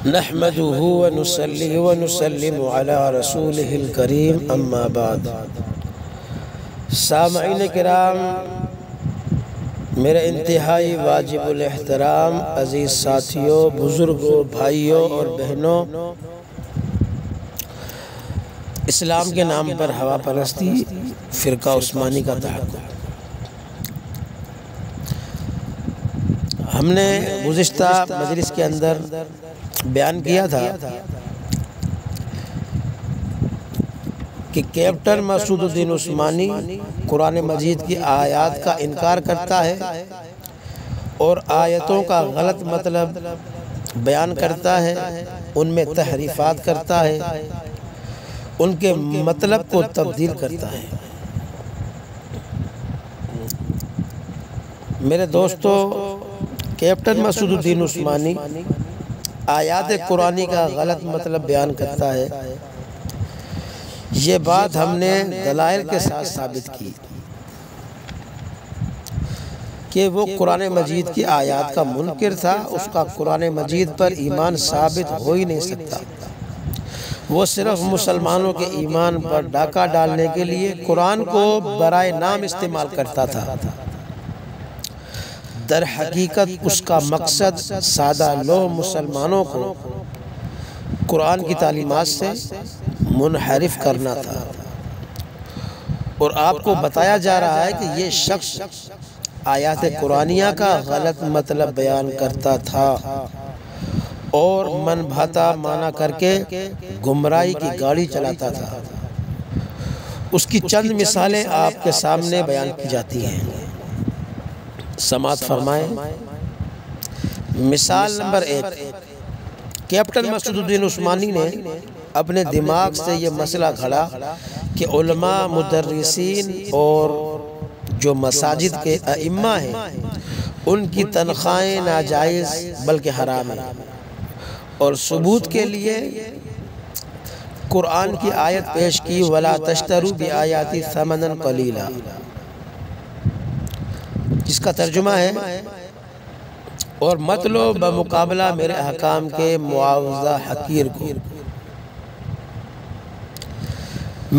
نحمده ونصلي ونسلم على رسوله الكريم اما بعد۔ سامعین کرام، میرے انتہائی واجب الاحترام عزیز ساتھیوں، بزرگوں، بھائیوں اور بہنوں، اسلام کے نام پر ہوا پرستی، فرقہ عثمانی کا تحقق۔ ہم نے گزشتہ مجلس کے اندر بیان کیا تھا کہ کیپٹن مسعود الدین عثمانی قرآن مجید کی آیات کا انکار کرتا ہے اور آیتوں کا غلط مطلب بیان کرتا ہے، ان میں تحریفات کرتا ہے، ان کے مطلب کو تبدیل کرتا ہے۔ میرے دوستو، کیپٹن مسعود الدین عثمانی آیات قرآنی کا غلط مطلب بیان کرتا ہے، یہ بات ہم نے دلائل کے ساتھ ثابت کی کہ وہ قرآن مجید کی آیات کا منکر تھا، اس کا قرآن مجید پر ایمان ثابت ہو ہی نہیں سکتا۔ وہ صرف مسلمانوں کے ایمان پر ڈاکہ ڈالنے کے لیے قرآن کو برائے نام استعمال کرتا تھا۔ در حقیقت اس کا مقصد سادہ لوح مسلمانوں کو قرآن کی تعلیمات سے منحرف کرنا تھا، اور آپ کو بتایا جا رہا ہے کہ یہ شخص آیات قرآنیہ کا غلط مطلب بیان کرتا تھا اور من بھاتا مانا کر کے گمراہی کی گاڑی چلاتا تھا۔ اس کی چند مثالیں آپ کے سامنے بیان کی جاتی ہیں، سماعت فرمائیں۔ مثال نمبر 1، کیپٹن مسعود الدین عثمانی نے اپنے دماغ سے یہ مسئلہ گھڑا کہ علماء، مدرسین اور جو مساجد کے ائمہ ہیں ان کی تنخواہیں ناجائز بلکہ حرام ہیں، اور ثبوت کے لیے قرآن کی آیت پیش کی وَلَا تَشْتَرُوا بِآيَاتِي ثَمَنًا قَلِيلًا، جس کا ترجمہ ہے اور مت لو بمقابلہ میرے احکام کے معاوضہ حقیر کو۔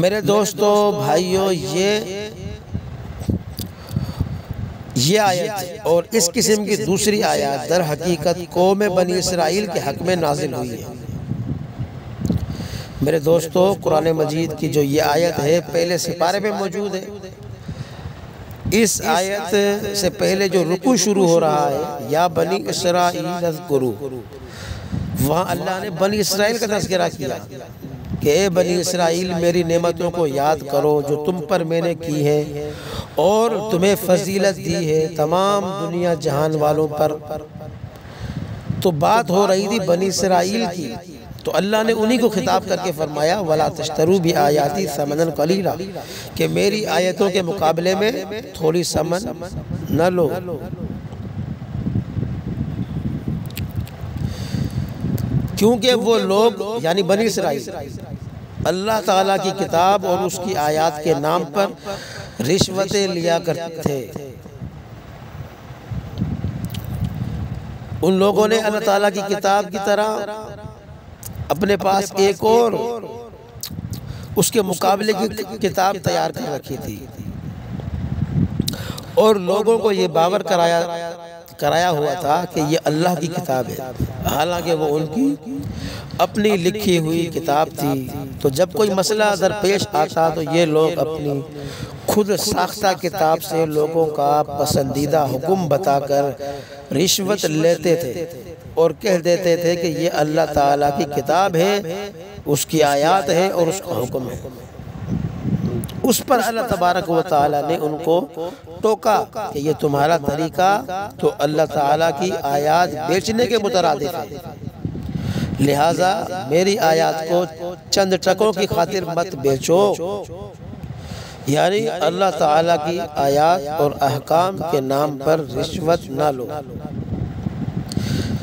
میرے دوستو، بھائیوں، یہ آیت اور اس قسم کی دوسری آیات در حقیقت قوم بنی اسرائیل کے حق میں نازل ہوئی ہے۔ میرے دوستو، قرآن مجید کی جو یہ آیت ہے پہلے سپارے میں موجود ہے۔ اس آیت سے پہلے جو رکوع شروع ہو رہا ہے، یا بنی اسرائیل اذکروا، وہاں اللہ نے بنی اسرائیل کا تذکرہ کیا کہ اے بنی اسرائیل، میری نعمتوں کو یاد کرو جو تم پر میں نے کی ہے اور تمہیں فضیلت دی ہے تمام دنیا جہان والوں پر۔ تو بات ہو رہی تھی بنی اسرائیل کی، تو اللہ نے انہی کو خطاب کر کے فرمایا وَلَا تَشْتَرُوا بِآيَاتِي ثَمَنًا قَلِيلًا، کہ میری آیتوں کے مقابلے میں تھوڑی ثمن نہ لو۔ کیونکہ وہ لوگ یعنی بنی اسرائیل اللہ تعالیٰ کی کتاب اور اس کی آیات کے نام پر رشوتیں لیا کرتے تھے۔ ان لوگوں نے اللہ تعالیٰ کی کتاب کی طرح اپنے پاس ایک اور اس کے مقابلے کی کتاب تیار کر رکھی تھی، اور لوگوں کو یہ باور کرایا ہوا تھا کہ یہ اللہ کی کتاب ہے، حالانکہ وہ ان کی اپنی لکھی ہوئی کتاب تھی۔ تو جب کوئی مسئلہ درپیش آتا تو یہ لوگ اپنی خود ساختہ کتاب سے لوگوں کا پسندیدہ حکم بتا کر رشوت لیتے تھے اور کہہ دیتے تھے کہ یہ اللہ تعالیٰ کی کتاب ہے، اس کی آیات ہے اور اس کا حکم ہے۔ اس پر اللہ تبارک و تعالیٰ نے ان کو ٹوکا کہ یہ تمہارا طریقہ تو اللہ تعالیٰ کی آیات بیچنے کے مترادف ہے، لہٰذا میری آیات کو چند ٹکوں کی خاطر مت بیچو، یعنی اللہ تعالیٰ کی آیات اور احکام کے نام پر رشوت نہ لو۔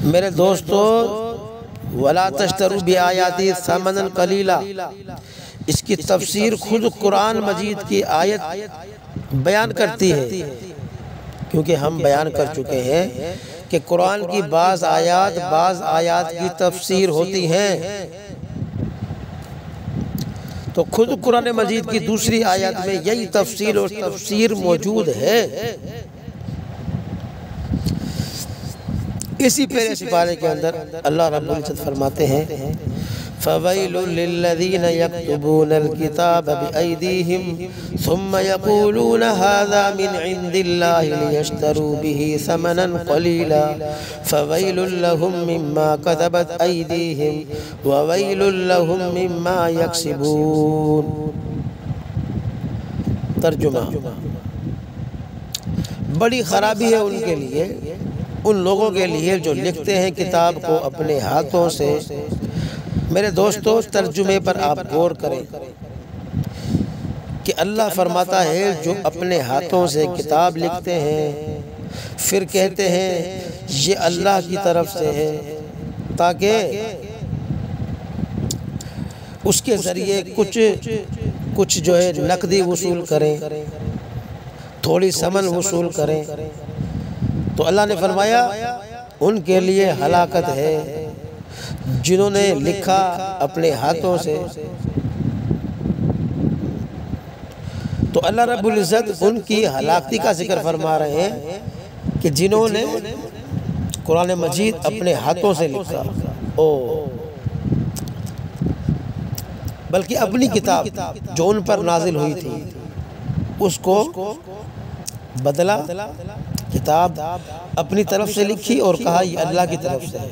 میرے دوستو، وَلَا تَشْتَرُوا بِآيَاتِي ثَمَنًا قَلِيلًا، اس کی تفسیر خود قرآن مجید کی آیت بیان کرتی ہے، کیونکہ ہم بیان کر چکے ہیں کہ قرآن کی بعض آیات کی تفسیر ہوتی ہیں، تو خود قرآن مجید کی دوسری آیات میں یہی تفصیل اور تفسیر موجود ہے۔ اسی پہلے سپارے کے اندر اللہ رب العزت فرماتے ہیں فَوَيْلٌ لِّلَّذِينَ يَكْتُبُونَ الْكِتَابَ بِأَيْدِيهِمْ ثُمَّ يَقُولُونَ هَذَا مِنْ عِنْدِ اللَّهِ لِيَشْتَرُوا بِهِ ثَمَنًا قَلِيلًا فَوَيْلٌ لَّهُم مِّمَّا كَتَبَتْ أَيْدِيهِمْ وَوَيْلٌ لَّهُم مِّمَّا يَكْسِبُونَ۔ ترجمہ: بڑی خرابی ہے ان کے لیے، ان لوگوں کے لیے جو لکھتے ہیں کتاب کو اپنے ہاتھوں سے۔ میرے دوستو، ترجمے پر آپ غور کریں کہ اللہ فرماتا ہے جو اپنے ہاتھوں سے کتاب لکھتے ہیں پھر کہتے ہیں یہ اللہ کی طرف سے ہے تاکہ اس کے ذریعے کچھ جو ہے نقدی وصول کریں، تھوڑی ثمن وصول کریں، تو اللہ نے فرمایا ان کے لیے ہلاکت ہے جنہوں نے لکھا اپنے ہاتھوں سے۔ تو اللہ رب العزت ان کی ہلاکتی کا ذکر فرما رہے ہیں کہ جنہوں نے قرآن مجید اپنے ہاتھوں سے لکھا، بلکہ اپنی کتاب جو ان پر نازل ہوئی تھی اس کو بدلا، کتاب اپنی طرف سے لکھی اور کہا یہ اللہ کی طرف سے ہے۔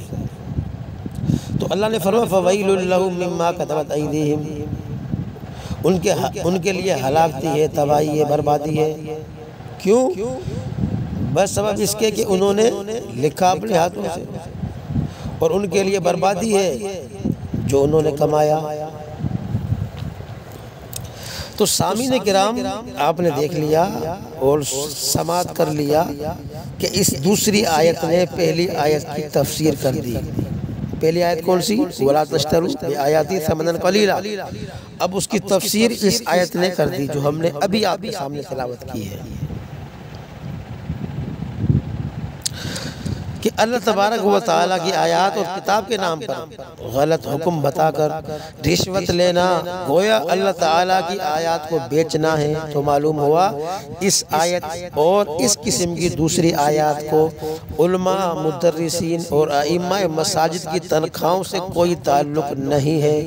تو اللہ نے فرمایا فَوَيْلٌ لَّهُم مِّمَّا كَتَبَتْ أَيْدِيهِمْ، ان کے لیے ہلاکتی ہے، تباہی ہے، بربادی ہے۔ کیوں؟ بس سبب اس کے کہ انہوں نے لکھا اپنے ہاتھوں سے، اور ان کے لیے بربادی ہے جو انہوں نے کمایا۔ تو سامعین کرام، آپ نے دیکھ لیا اور سماعت کر لیا کہ اس دوسری آیت نے پہلی آیت کی تفسیر کر دی۔ پہلی آیت کون سی؟ وَلَا تَشْتَرُوا بِآيَاتِي ثَمَنًا قَلِيلًا۔ اب اس کی تفسیر اس آیت نے کر دی جو ہم نے ابھی آپ کے سامنے تلاوت کی ہے کہ اللہ تبارک و تعالیٰ کی آیات اور کتاب کے نام پر غلط حکم بتا کر رشوت لینا گویا اللہ تعالیٰ کی آیات کو بیچنا ہے۔ تو معلوم ہوا اس آیت اور اس قسم کی دوسری آیات کو علماء، مدرسین اور ائمہ مساجد کی تنخواہوں سے کوئی تعلق نہیں ہے،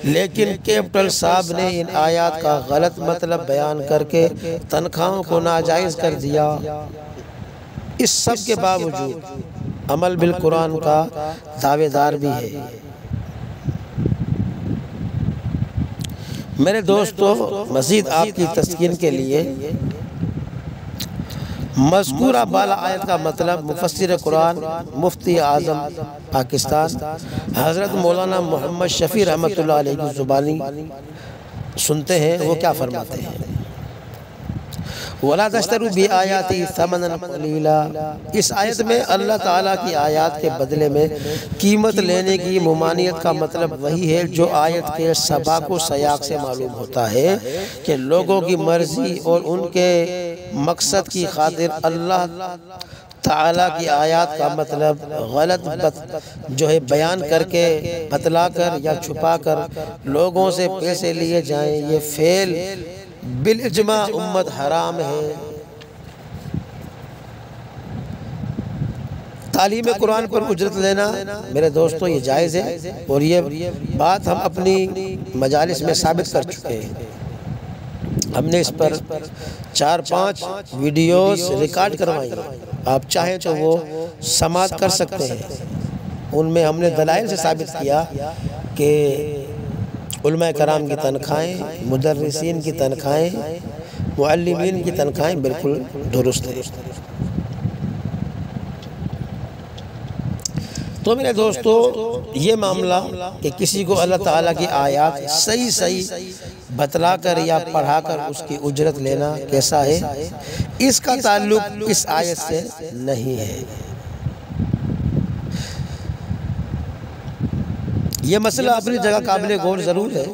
لیکن کیپٹل صاحب نے ان آیات کا غلط مطلب بیان کر کے تنخواہوں کو ناجائز کر دیا۔ اس سب کے باوجود عمل بالقرآن کا دعوے دار بھی ہے۔ میرے دوستو، مزید آپ کی تسکین کے لیے مذکورہ بالا آیت کا مطلب مفسر قرآن مفتی اعظم پاکستان حضرت مولانا محمد شفیع رحمۃ اللہ علیہ کی زبانی سنتے ہیں۔ وہ کیا فرماتے ہیں؟ وَلَا تَشْتَرُوا بِآيَاتِي ثَمَنًا قَلِيلًا۔ اس آیت میں اللہ تعالیٰ کی آیات کے بدلے میں قیمت لینے کی ممانعت کا مطلب وہی ہے جو آیت کے سباق و سیاق سے معلوم ہوتا ہے کہ لوگوں کی مرضی اور ان کے مقصد کی خاطر اللہ تعالیٰ کی آیات کا مطلب غلط جو ہے بیان کر کے بتلا کر یا چھپا کر لوگوں سے پیسے لیے جائیں، یہ فعل بالاجماع امت حرام ہے۔ تعلیم قرآن پر اجرت لینا میرے دوستو یہ جائز ہے، اور یہ بات ہم اپنی مجالس میں ثابت کر چکے ہیں۔ ہم نے اس پر 4-5 ویڈیوز ریکارڈ کروائی ہیں، آپ چاہیں تو وہ سماعت کر سکتے ہیں۔ ان میں ہم نے دلائل سے ثابت کیا کہ علماء کرام کی تنخواہیں، مدرسین کی تنخواہیں، معلمین کی تنخواہیں بالکل درست ہیں۔ تو میرے دوستو، یہ معاملہ کہ کسی کو اللہ تعالیٰ کی آیات صحیح بتلا کر یا پڑھا کر اس کی اجرت لینا کیسا ہے، اس کا تعلق اس آیت سے نہیں ہے۔ یہ مسئلہ اپنی جگہ قابل غور ضرور ہے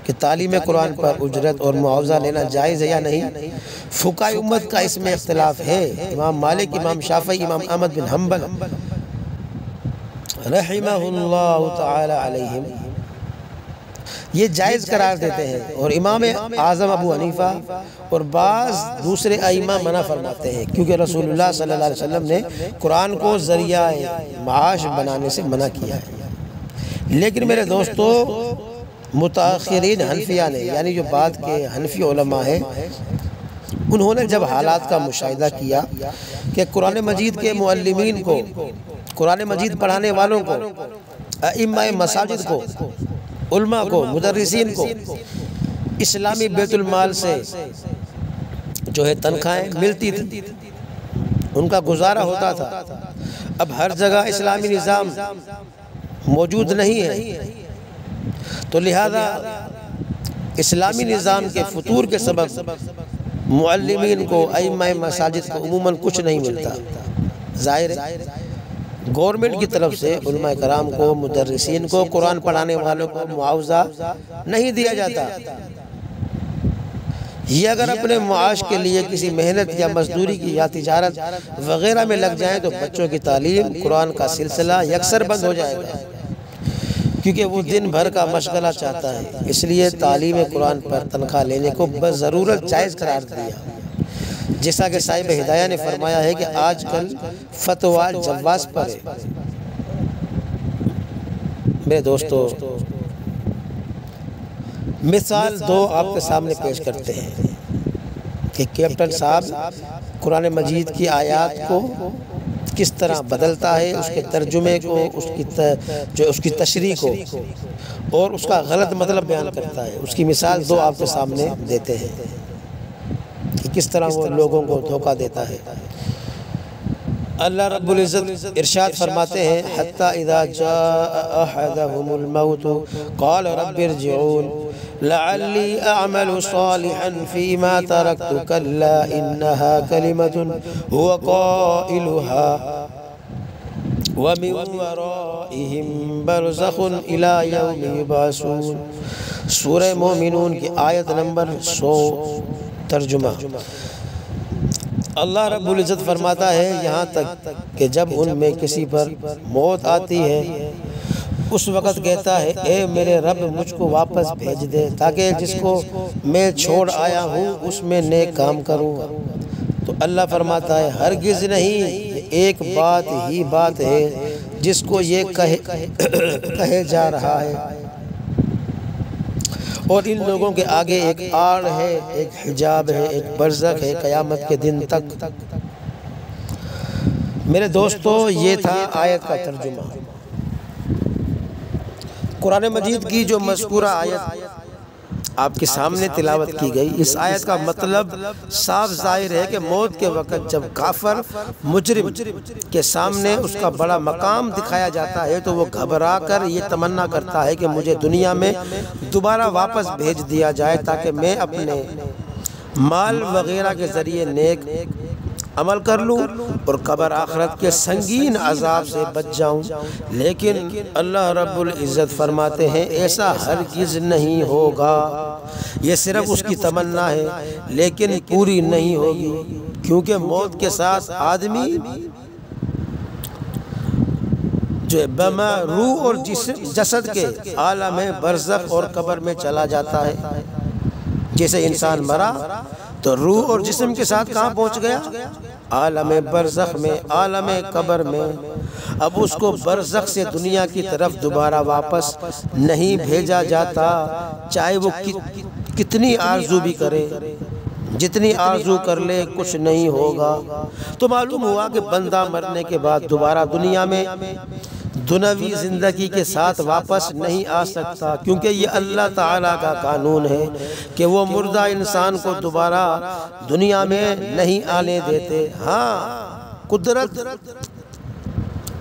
کہ تعلیم قرآن پر اجرت اور معاوضہ لینا جائز ہے یا نہیں؟ فقہائے امت کا اس میں اختلاف ہے۔ امام مالک، امام شافعی، امام احمد بن حنبل رحمہ اللہ تعالی علیہم یہ جائز قرار دیتے ہیں، اور امام اعظم ابو حنیفہ اور بعض دوسرے ائمہ منع فرماتے ہیں، کیونکہ رسول اللہ صلی اللہ علیہ وسلم نے قرآن کو ذریعہ معاش بنانے سے منع کیا ہے۔ لیکن میرے دوستو، متاخرین حنفیہ نے، یعنی جو بعد کے حنفی علماء ہیں، انہوں نے جب حالات کا مشاہدہ کیا کہ قرآن مجید کے معلمین کو، قرآن مجید پڑھانے والوں کو، ائمہ مساجد کو، علماء کو، مدرسین کو اسلامی بیت المال سے جو ہے تنخواہیں ملتی تھی، ان کا گزارا ہوتا تھا۔ اب ہر جگہ اسلامی نظام موجود نہیں ہے، تو لہذا اسلامی نظام کے فطور کے سبب معلمین کو، ائمہ مساجد کو عموماً کچھ نہیں ملتا۔ ظاہر ہے گورنمنٹ کی طرف سے علماء کرام کو، مدرسین کو، قرآن پڑھانے والوں کو معاوضہ نہیں دیا جاتا۔ یہ اگر اپنے معاش کے لیے کسی محنت یا مزدوری کی یا تجارت وغیرہ میں لگ جائیں تو بچوں کی تعلیم، قرآن کا سلسلہ یکسر بند ہو جائے گا، کیونکہ وہ دن بھر کا مشغلہ چاہتا ہے۔ اس لیے تعلیم قرآن پر تنخواہ لینے کو بضرورت جائز قرار دیا، جیسا کہ صاحب ہدایہ نے فرمایا ہے کہ آج کل فتویٰ جواز پر ہے۔ میرے دوستو، مثال دو آپ کے سامنے پیش کرتے ہیں کہ کیپٹن صاحب قرآن مجید کی آیات کو کس طرح بدلتا ہے، اس کے ترجمے کو، اس کی تشریح کو، اور اس کا غلط مطلب بیان کرتا ہے۔ اس کی مثال دو آپ کے سامنے دیتے ہیں کہ کس طرح وہ لوگوں کو دھوکہ دیتا ہے۔ اللہ رب العزت ارشاد فرماتے ہیں، حتی اذا جاء احدهم الموت قال رب ارجعون لعلی اعمل صالحا فيما تركت كلا انها كلمة هو قائلها ومن ورائهم برزخ الى يوم يبعثون۔ سورہ مومنون کی آیت نمبر 100 ترجمہ۔ اللہ رب العزت فرماتا ہے، یہاں تک کہ جب ان میں کسی پر موت آتی ہے، اس وقت کہتا ہے، اے میرے رب مجھ کو واپس بھیج دے تاکہ جس کو میں چھوڑ آیا ہوں اس میں نیک کام کروں۔ تو اللہ فرماتا ہے، ہرگز نہیں، یہ ایک بات ہے جس کو یہ کہے جا رہا ہے، اور ان لوگوں کے آگے ایک آڑ ہے، ایک حجاب ہے، ایک برزخ ہے قیامت کے دن تک۔ میرے دوستو، یہ تھا آیت کا ترجمہ۔ قرآن مجید کی جو مذکورہ آیت آپ کے سامنے تلاوت کی گئی، اس آیت کا مطلب صاف ظاہر ہے کہ موت کے وقت جب کافر مجرم کے سامنے اس کا بڑا مقام دکھایا جاتا ہے تو وہ گھبرا کر یہ تمنا کرتا ہے کہ مجھے دنیا میں دوبارہ واپس بھیج دیا جائے تاکہ میں اپنے مال وغیرہ کے ذریعے نیک عمل کر لوں اور قبر آخرت کے سنگین عذاب سے بچ جاؤں۔ لیکن اللہ رب العزت فرماتے ہیں، ایسا ہرگز نہیں ہوگا۔ یہ صرف اس کی تمنا ہے لیکن پوری نہیں ہوگی، کیونکہ موت کے ساتھ آدمی جو بما روح اور جسد کے عالم برزخ اور قبر میں چلا جاتا ہے۔ جیسے انسان مرا تو روح اور جسم کے ساتھ کہاں پہنچ گیا؟ عالم برزخ میں، عالم قبر میں۔ اب اس کو برزخ سے دنیا کی طرف دوبارہ واپس نہیں بھیجا جاتا، چاہے وہ کتنی آرزو بھی کرے، جتنی آرزو کر لے، کچھ نہیں ہوگا۔ تو معلوم ہوا کہ بندہ مرنے کے بعد دوبارہ دنیا میں دنیاوی زندگی کے ساتھ واپس نہیں آ سکتا، کیونکہ یہ اللہ تعالیٰ کا قانون ہے کہ وہ مردہ انسان کو دوبارہ دنیا میں نہیں آنے دیتے۔ ہاں، قدرت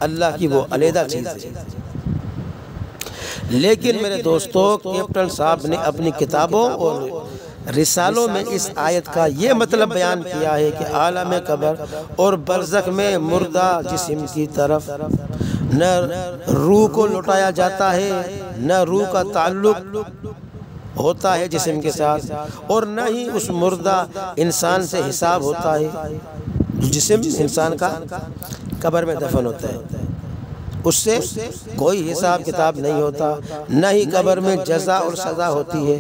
اللہ کی وہ علیحدہ چیز ہے۔ لیکن میرے دوستو، کیپٹن صاحب نے اپنی کتابوں اور رسالوں میں اس آیت کا یہ مطلب بیان کیا ہے کہ عالم قبر اور برزخ میں مردہ جسم کی طرف نہ روح کو لوٹایا جاتا ہے، نہ روح کا تعلق ہوتا ہے جسم کے ساتھ، اور نہ ہی اس مردہ انسان سے حساب ہوتا ہے۔ جسم انسان کا قبر میں دفن ہوتا ہے، اس سے کوئی حساب کتاب نہیں ہوتا، نہ ہی قبر میں جزا اور سزا ہوتی ہے،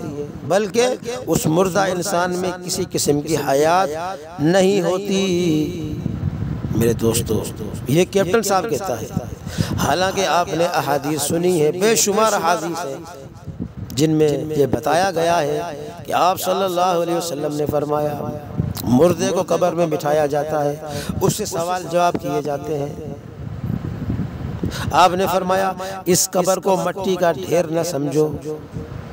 بلکہ اس مردہ انسان میں کسی قسم کی حیات نہیں ہوتی۔ میرے دوستو، یہ کیپٹن صاحب کہتا ہے، حالانکہ آپ نے احادیث سنی ہے، بے شمار احادیث ہیں جن میں یہ بتایا گیا ہے کہ آپ صلی اللہ علیہ وسلم نے فرمایا مردے کو قبر میں بٹھایا جاتا ہے، اس سے سوال جواب کیے جاتے ہیں۔ آپ نے فرمایا اس قبر کو مٹی کا ڈھیر نہ سمجھو،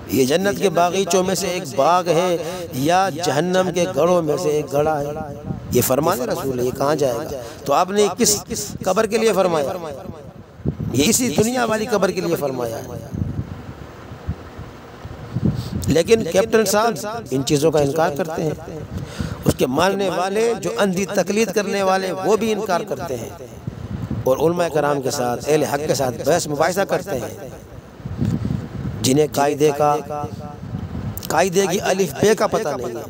یہ جنت کے باغیچوں میں سے ایک باغ ہے یا جہنم کے گڑھوں میں سے ایک گڑھا ہے۔ یہ فرمان رسول ہے، یہ کہاں جائے گا؟ تو آپ نے کس قبر کے لیے فرمایا؟ یہ اسی دنیا والی قبر کے لیے فرمایا ہے۔ لیکن کیپٹن صاحب ان چیزوں کا انکار کرتے ہیں، اس کے ماننے والے جو اندھی تقلید کرنے والے وہ بھی انکار کرتے ہیں، اور علماء کرام کے ساتھ، اہل حق کے ساتھ بحث مباحثہ کرتے ہیں، جنہیں قاعدے کی الف بے کا پتہ نہیں ہے۔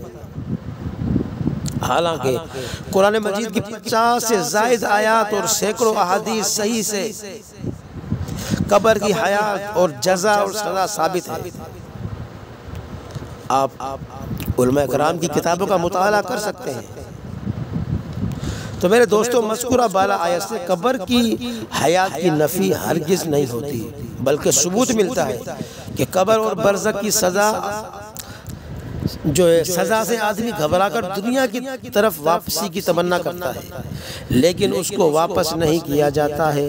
حالانکہ قرآن مجید کی 50 سے زائد آیات اور سینکڑوں احادیث صحیح سے قبر کی حیات اور جزا اور سزا ثابت ہے۔ آپ علماء کرام کی کتابوں کا مطالعہ کر سکتے ہیں۔ تو میرے دوستوں، مذکورہ بالا آیت سے قبر کی حیات کی نفی ہرگز نہیں ہوتی، بلکہ ثبوت ملتا ہے کہ قبر اور برزخ کی سزا جو ہے، سزا سے آدمی گھبرا کر دنیا کی طرف واپسی کی تمنا کرتا ہے، لیکن اس کو واپس نہیں کیا جاتا ہے۔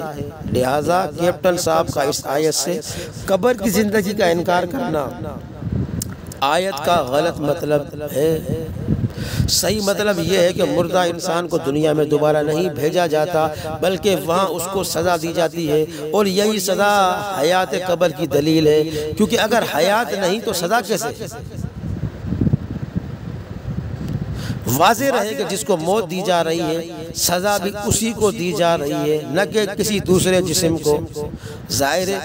لہٰذا کیپٹن صاحب کا اس آیت سے قبر کی زندگی کا انکار کرنا آیت کا غلط مطلب ہے۔ صحیح مطلب یہ ہے کہ مردہ انسان کو دنیا میں دوبارہ نہیں بھیجا جاتا، بلکہ وہاں اس کو سزا دی جاتی ہے، اور یہی سزا حیات قبر کی دلیل ہے، کیونکہ اگر حیات نہیں تو سزا کیسے؟ واضح رہے کہ جس کو موت دی جا رہی ہے، سزا بھی اسی کو دی جا رہی ہے، نہ کہ کسی دوسرے جسم کو۔ ظاہر ہے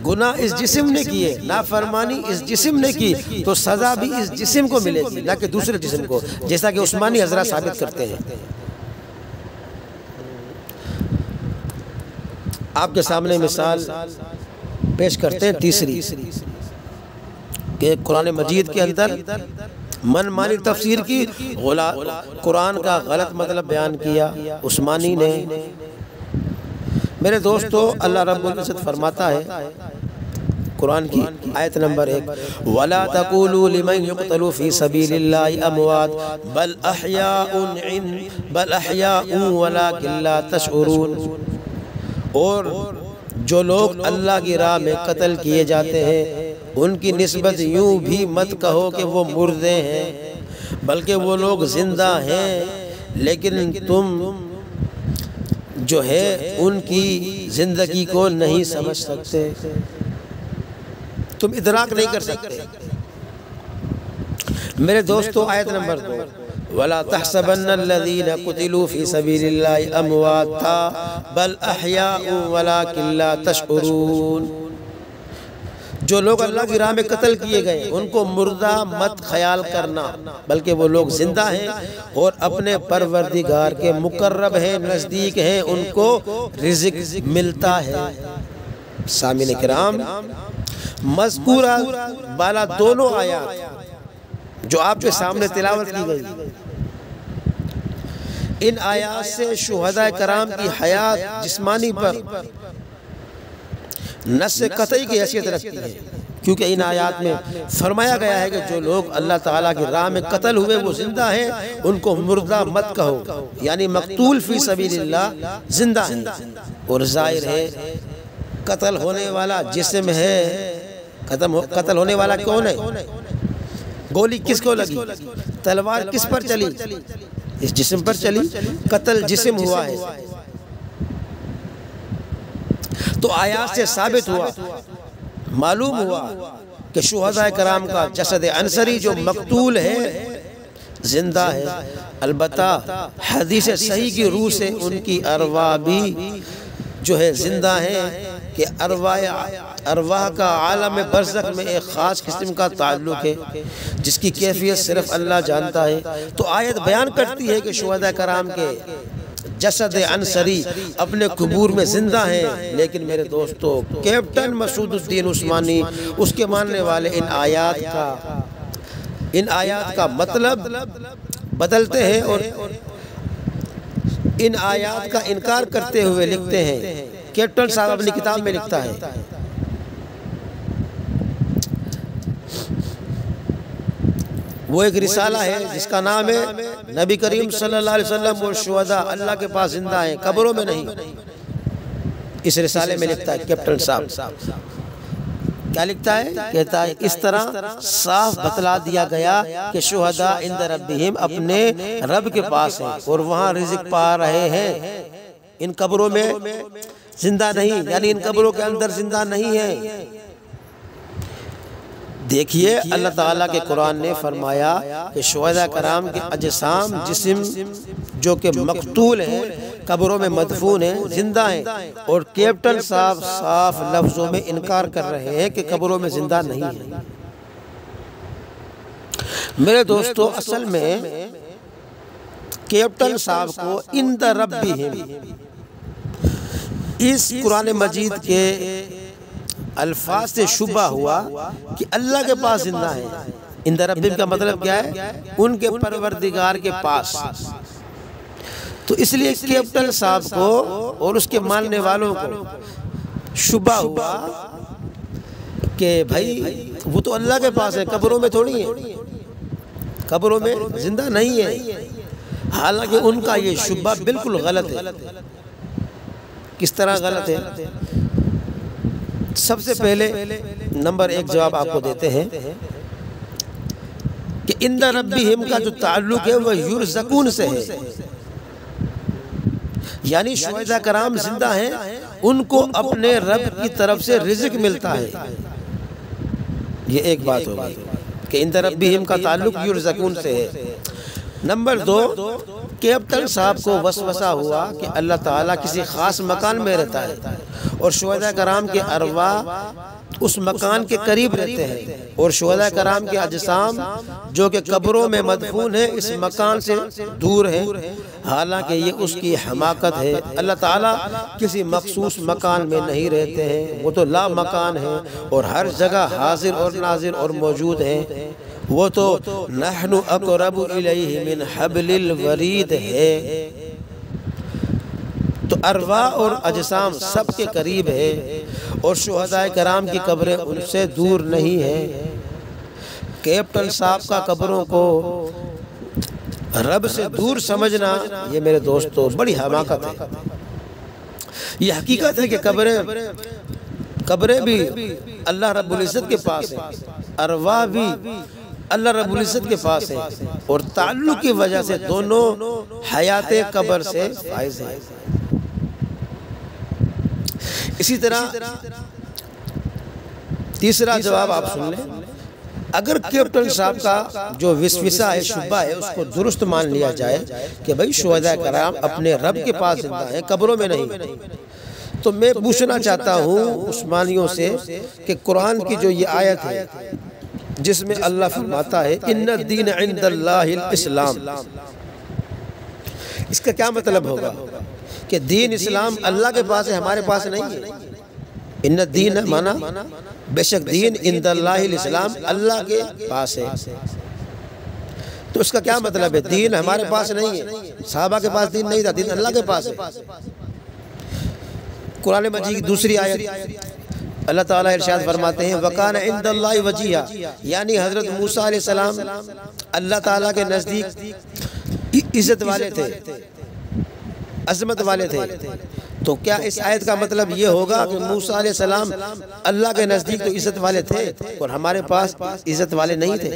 گناہ اس جسم نے کیے، نافرمانی اس جسم نے کی، تو سزا بھی اس جسم کو ملے گی، نہ کہ دوسرے جسم کو، جیسا کہ عثمانی حضرات ثابت کرتے ہیں۔ آپ کے سامنے مثال پیش کرتے ہیں تیسری، کہ قرآن مجید کے اندر من مانی تفسیر کی، قرآن کا غلط مطلب بیان کیا عثمانی نے۔ میرے دوستو، اللہ رب العزت فرماتا ہے قرآن کی آیت نمبر 1، وَلَا تَقُولُوا لِمَنْ يُقْتَلُ فِي سَبِيلِ اللَّهِ أَمْوَاتٌ بَلْ أَحْيَاءٌ وَلَكِنْ لَا تَشْعُرُونَ۔ اور جو لوگ اللہ کی راہ میں قتل کیے جاتے ہیں، ان کی نسبت یوں بھی مت کہو کہ وہ مردے ہیں، بلکہ وہ لوگ زندہ ہیں، لیکن تم جو ہے ان کی زندگی کو نہیں سمجھ سکتے، تم ادراک نہیں کر سکتے۔ میرے دوستو، آیت نمبر 2، وَلَا تَحْسَبَنَّ الَّذِينَ قُتِلُوا فِي سَبِيلِ اللَّهِ أَمْوَاتًا بَلْ أَحْيَاءٌ وَلَكِنْ لَا تَشْعُرُونَ۔ جو لوگ اللہ کی راہ میں قتل کیے گئے ان کو مردہ مت خیال کرنا، بلکہ وہ لوگ زندہ ہیں اور اپنے پروردگار کے مقرب ہیں، نزدیک ہیں، ان کو رزق ملتا ہے۔ سامعین کرام، مذکورہ بالا دونوں آیات جو آپ کے سامنے تلاوت کی گئی، ان آیات سے شہداء کرام کی حیات جسمانی پر نص قطعی کی حیثیت رکھتی ہے، کیونکہ ان آیات میں فرمایا گیا ہے کہ جو لوگ اللہ تعالیٰ کی راہ میں قتل ہوئے وہ زندہ ہیں، ان کو مردہ مت کہو، یعنی مقتول فی سبیل اللہ زندہ ہیں۔ اور ظاہر ہے قتل ہونے والا جسم ہے، قتل ہونے والا کون ہے؟ گولی کس کو لگی؟ تلوار کس پر چلی؟ اس جسم پر چلی، قتل جسم ہوا ہے۔ تو آیات سے ثابت ہوا، معلوم ہوا کہ شہداء کرام کا جسد عنصری جو مقتول ہے زندہ ہے، البتہ حدیث صحیح کی روح سے ان کی ارواح بھی جو ہے زندہ ہیں، کہ ارواح کا عالم برزخ میں ایک خاص قسم کا تعلق ہے جس کی کیفیت صرف اللہ جانتا ہے۔ تو آیت بیان کرتی ہے کہ شہداء کرام کے جسد عنصری اپنے قبور میں زندہ ہیں، لیکن میرے دوستو کیپٹن مسعود الدین عثمانی اس کے ماننے والے ان آیات کا مطلب بدلتے ہیں اور ان آیات کا انکار کرتے ہوئے لکھتے ہیں۔ کیپٹن صاحب اپنی کتاب میں لکھتا ہے وہ ایک رسالہ ہے جس کا نام ہے نبی کریم صلی اللہ علیہ وسلم اور شہداء اللہ کے پاس زندہ ہیں، قبروں میں نہیں۔ اس رسالے میں لکھتا ہے کیپٹن صاحب، کیا لکھتا ہے؟ کہتا ہے اس طرح صاف بتلا دیا گیا کہ شہداء عند ربہم اپنے رب کے پاس ہیں اور وہاں رزق پا رہے ہیں، ان قبروں میں زندہ نہیں، یعنی ان قبروں کے اندر زندہ نہیں ہیں۔ دیکھیے اللہ تعالیٰ کے قرآن نے فرمایا کہ شہداء کرام کے اجسام جسم جو کہ مقتول ہیں، قبروں میں مدفون ہیں، زندہ ہیں، اور کیپٹن صاحب صاف لفظوں میں انکار کر رہے ہیں کہ قبروں میں زندہ نہیں ہیں۔ میرے دوستو اصل میں کیپٹن صاحب کو عند ربہم اس قرآن مجید کے الفاظ سے شبہ ہوا کہ اللہ کے پاس زندہ ہیں۔ عند ربہم کا مطلب کیا ہے؟ ان کے پروردگار کے پاس۔ تو اس لیے کیپٹن صاحب کو اور اس کے ماننے والوں کو شبہ ہوا کہ بھائی وہ تو اللہ کے پاس ہے، قبروں میں تھوڑی ہیں، قبروں میں زندہ نہیں ہے۔ حالانکہ ان کا یہ شبہ بالکل غلط ہے۔ کس طرح غلط ہے؟ سب سے پہلے نمبر ایک جواب آپ کو دیتے ہیں کہ عند ربہم کا جو تعلق ہے وہ یرزقون سے ہے، یعنی شہداء کرام زندہ ہیں، ان کو اپنے رب کی طرف سے رزق ملتا ہے۔ یہ ایک بات ہوگی کہ عند ربہم کا تعلق یرزقون سے ہے۔ نمبر دو، کیپٹن صاحب کو وسوسہ ہوا کہ اللہ تعالیٰ کسی خاص مکان میں رہتا ہے اور شہداء کرام کے ارواح اس مکان کے قریب رہتے ہیں، اور شہداء کرام کے اجسام جو کہ قبروں میں مدفون ہیں اس مکان سے دور ہیں۔ حالانکہ یہ اس کی حماقت ہے، اللہ تعالیٰ کسی مخصوص مکان میں نہیں رہتے ہیں، وہ تو لا مکان ہے اور ہر جگہ حاضر اور ناظر اور موجود ہیں۔ وہ تو نحن اقرب الیہ من حبل الورید ہے۔ تو ارواح اور اجسام سب کے قریب ہے اور شہداء کرام کی قبریں ان سے دور نہیں ہیں۔ کیپٹن صاحب کا قبروں کو رب سے دور سمجھنا یہ میرے دوستو بڑی حماقت ہے۔ یہ حقیقت ہے کہ قبریں بھی اللہ رب العزت کے پاس ہیں، ارواح بھی اللہ رب العزت کے پاس ہے، اور تعلق کی وجہ سے دونوں حیات قبر سے فائز ہیں۔ اسی طرح تیسرا جواب آپ سن لیں، اگر کیپٹن صاحب کا جو وسوسہ ہے، شبہ ہے، اس کو درست مان لیا جائے کہ بھئی شہداء کرام اپنے رب کے پاس زندہ ہیں، قبروں میں نہیں، تو میں پوچھنا چاہتا ہوں عثمانیوں سے کہ قرآن کی جو یہ آیت ہے جس میں اللہ فرماتا ہے ان الدین عند اللہ الاسلام، اس کا کیا مطلب ہوگا؟ کہ دین اسلام اللہ کے پاس ہے، ہمارے پاس نہیں ہے۔ ان الدین مانا بے شک دین عند اللہ الاسلام، اللہ کے پاس ہے۔ تو اس کا کیا مطلب ہے؟ دین ہمارے پاس نہیں ہے، صحابہ کے پاس دین نہیں تھا، دین اللہ کے پاس ہے۔ قرآن مجید کی دوسری آیت اللہ تعالیٰ ارشاد فرماتے ہیں وَقَانَ عِنْدَ اللَّهِ وَجِيهًا، یعنی حضرت موسیٰ علیہ السلام اللہ تعالیٰ کے نزدیک عزت والے تھے، عظمت والے تھے۔ تو کیا اس آیت کا مطلب یہ ہوگا کہ موسیٰ علیہ السلام اللہ کے نزدیک تو عزت والے تھے اور ہمارے پاس عزت والے نہیں تھے؟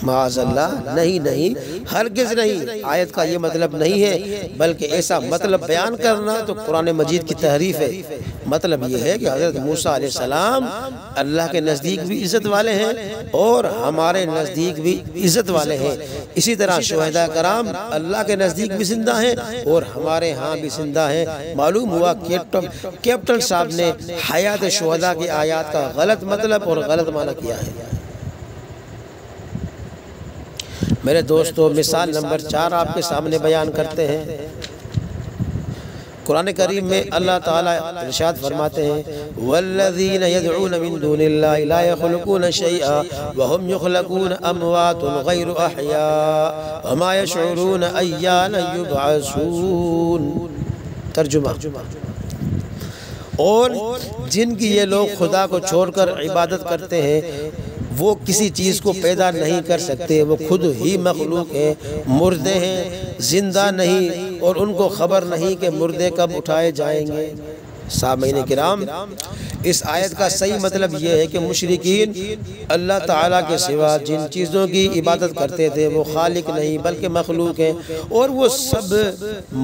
معاذ اللہ، نہیں ہرگز نہیں، آیت کا یہ مطلب نہیں ہے، بلکہ ایسا مطلب بیان کرنا تو قرآن مجید کی تحریف ہے۔ مطلب یہ ہے کہ حضرت موسیٰ علیہ السلام اللہ کے نزدیک بھی عزت والے ہیں اور ہمارے نزدیک بھی عزت والے ہیں۔ اسی طرح شہداء کرام اللہ کے نزدیک بھی زندہ ہیں اور ہمارے ہاں بھی زندہ ہیں۔ معلوم ہوا کیپٹن صاحب نے حیات شہداء کی آیات کا غلط مطلب اور غلط معنی کیا ہے۔ میرے دوستو، مثال نمبر 4 آپ کے سامنے بیان کرتے ہیں۔ قرآن کریم میں اللہ تعالیٰ ارشاد فرماتے ہیں وَالَّذِينَ يَدْعُونَ مِن دُونِ اللَّهِ لَا يَخْلُقُونَ شَيْئًا وَهُمْ يُخْلَقُونَ أَمْوَاتٌ غَيْرُ أَحْيَاءٍ وَمَا يَشْعُرُونَ أَيَّانَ يُبْعَثُونَ۔ ترجمہ: اور جن کی یہ لوگ خدا کو چھوڑ کر عبادت کرتے ہیں وہ کسی چیز کو پیدا نہیں کر سکتے، وہ خود ہی مخلوق ہیں، مردے ہیں، زندہ نہیں، اور ان کو خبر نہیں کہ مردے کب اٹھائے جائیں گے۔ سامعین کرام، اس آیت کا صحیح مطلب یہ ہے کہ مشرکین اللہ تعالیٰ کے سوا جن چیزوں کی عبادت کرتے تھے وہ خالق نہیں بلکہ مخلوق ہیں، اور وہ سب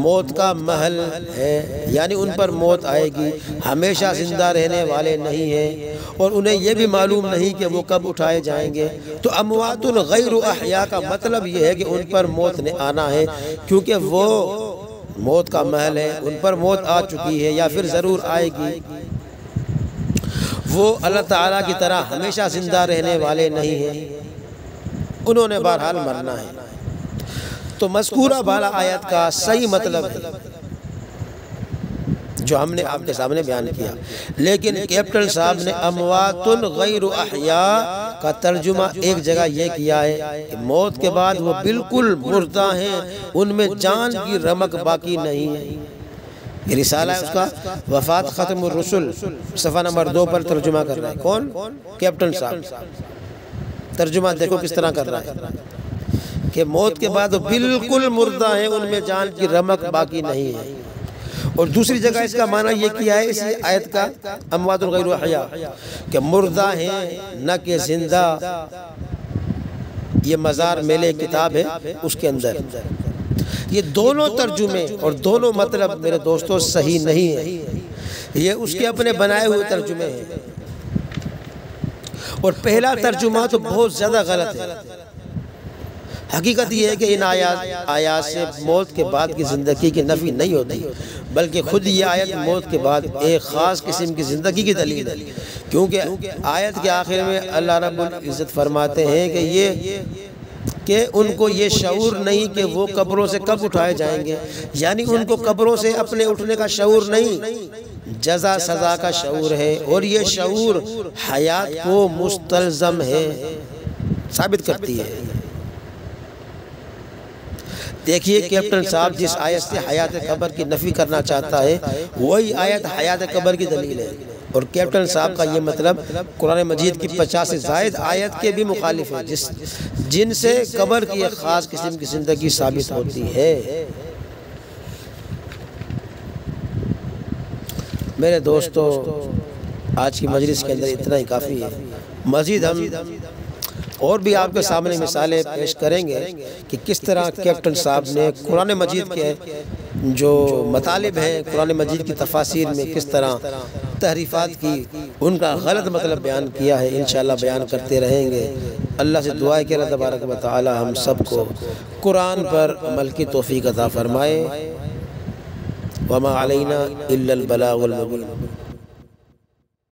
موت کا محل ہے، یعنی ان پر موت آئے گی، ہمیشہ زندہ رہنے والے نہیں ہیں، اور انہیں یہ بھی معلوم نہیں کہ وہ کب اٹھائے جائیں گے۔ تو اموات غیر احیاء کا مطلب یہ ہے کہ ان پر موت نے آنا ہے، کیونکہ وہ موت کا محل ہے، ان پر موت آ چکی ہے یا پھر ضرور آئے گی۔ وہ اللہ تعالیٰ کی طرح ہمیشہ زندہ رہنے والے نہیں ہیں، انہوں نے بہرحال مرنا ہے۔ تو مذکورہ بالا آیت کا صحیح مطلب ہے جو ہم نے آپ کے سامنے بیان کیا، لیکن کیپٹن صاحب نے اموات غیر احیاء کا ترجمہ ایک جگہ یہ کیا ہے کہ موت کے بعد وہ بالکل مردہ ہیں، ان میں جان کی رمق باقی نہیں ہے۔ یہ رسالہ ہے اس کا وفات ختم الرسل صفحہ نمبر 2 پر ترجمہ کر رہا ہے۔ کون؟ کیپٹن صاحب۔ ترجمہ دیکھو کس طرح کر رہا ہے کہ موت کے بعد وہ بالکل مردہ ہیں، ان میں جان کی رمق باقی نہیں ہے۔ اور دوسری جگہ اس کا معنی یہ کیا ہے اسی آیت کا اموات غیر احیاء کہ مردہ ہیں نہ کہ زندہ۔ یہ مزار میلے کتاب ہے، اس کے اندر یہ دونوں ترجمے اور دونوں مطلب میرے دوستوں صحیح نہیں ہیں، یہ اس کے اپنے بنائے ہوئے ترجمے ہیں، اور پہلا ترجمہ تو بہت زیادہ غلط ہے۔ حقیقت یہ ہے کہ ان آیات سے موت کے بعد کی زندگی کی نفی نہیں ہوتی، بلکہ خود یہ آیت موت کے بعد ایک خاص قسم کی زندگی کی دلیل ہے، کیونکہ آیت کے آخر میں اللہ رب العزت فرماتے ہیں کہ ان کو یہ شعور نہیں کہ وہ قبروں سے کب اٹھائے جائیں گے، یعنی ان کو قبروں سے اپنے اٹھنے کا شعور نہیں، جزا سزا کا شعور ہے، اور یہ شعور حیات کو مستلزم ہے، ثابت کرتی ہے۔ دیکھیے کیپٹن صاحب جس آیت سے حیات قبر کی نفی کرنا چاہتا ہے وہی آیت حیات قبر کی دلیل ہے، اور کیپٹن صاحب کا یہ مطلب قرآن مجید کی 50 سے زائد آیت کے بھی مخالف ہے جن سے قبر کی ایک خاص قسم کی زندگی ثابت ہوتی ہے۔ میرے دوستو، آج کی مجلس کے اندر اتنا ہی کافی ہے، مزید ہم اور بھی آپ کے سامنے مثالیں پیش کریں گے کہ کس طرح کیپٹن صاحب نے قرآن مجید کے جو مطالب ہیں، قرآن مجید کی تفاسیر میں کس طرح تحریفات کی، ان کا غلط مطلب بیان کیا ہے۔ انشاءاللہ بیان کرتے رہیں گے۔ اللہ سے دعا ہے کہ اللہ تبارک و تعالی ہم سب کو قرآن پر عمل کی توفیق عطا فرمائے۔ وما علینا الا البلاغ المبین۔